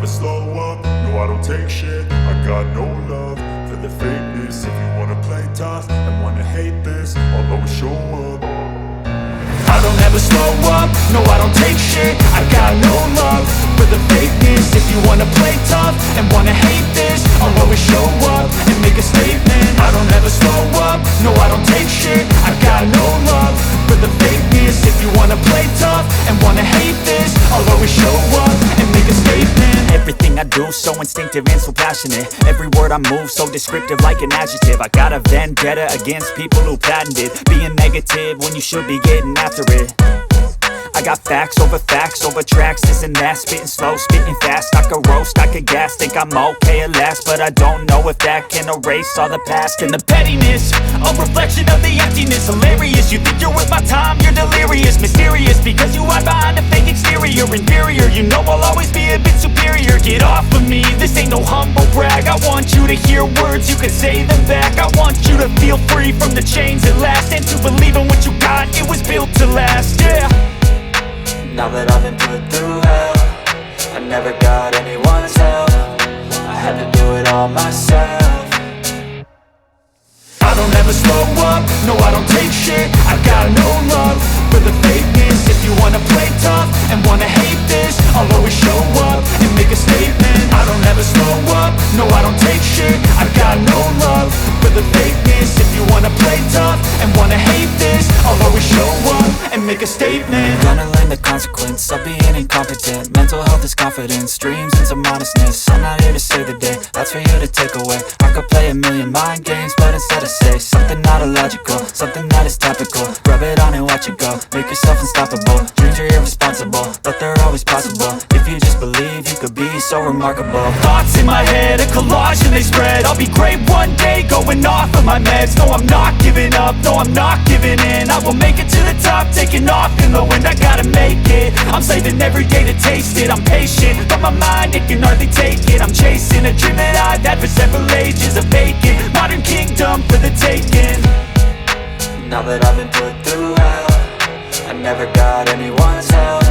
slow up, no I don't take shit. I got no love for the fakeness. If you wanna play tough and wanna hate this, I'll always show up. I don't ever slow up, no I don't take shit. I got no love for the fakeness. If you wanna play tough and wanna hate this, I'll always show up and make a statement. I don't ever slow up, no I don't take shit. I got no love for the fakeness. If you wanna play tough and wanna hate this, I'll always show up and make a statement. Everything I do so instinctive and so passionate. Every word I move so descriptive like an adjective. I got a vendetta against people who patented being negative when you should be getting after it. I got facts over tracks, this and that. Spitting slow, spitting fast, I could roast, I could gas. Think I'm okay at last, but I don't know if that can erase all the past. And the pettiness, a reflection of the emptiness. Hilarious, you think you're worth my time, you're delirious. Mysterious, because you hide behind a fake exterior. Inferior, you know I'll always be a bit superior. Get off of me, this ain't no humble brag. I want you to hear words, you can say them back. I want you to feel free from the chains at last, and to believe in what you got, it was built to last, yeah. Now that I've been put through hell, I never got anyone's help. I had to do it all myself. I don't ever slow up, no I don't take shit. I got no love for the fakeness. If you wanna play tough and wanna hate this, I'll always show up and make a statement. I don't ever slow up, no I don't take shit. I got no love for the fakeness. If you wanna play tough and wanna hate this, I'll always show up and make a statement. Gonna learn the consequence of being incompetent. Mental health is confidence, dreams and some honestness. I'm not here to save the day, that's for you to take away. I could play a million mind games, but instead I say something not illogical, something that is topical. Rub it on and watch it go, make yourself unstoppable. Dreams are irresponsible, but they're always possible. If you just believe, you could be so remarkable. Thoughts in my head, a collage and they spread. I'll be great one day, going off of my meds. No, I'm not giving up, no, I'm not giving in. I will make it to the top, taking off in the wind. I gotta make it, I'm saving every day to taste it. I'm patient, but my mind, it can hardly take it. I'm chasing a dream that I've had for several ages. A vacant, modern kingdom for the taking. Now that I've been put through hell, I never got anyone's help.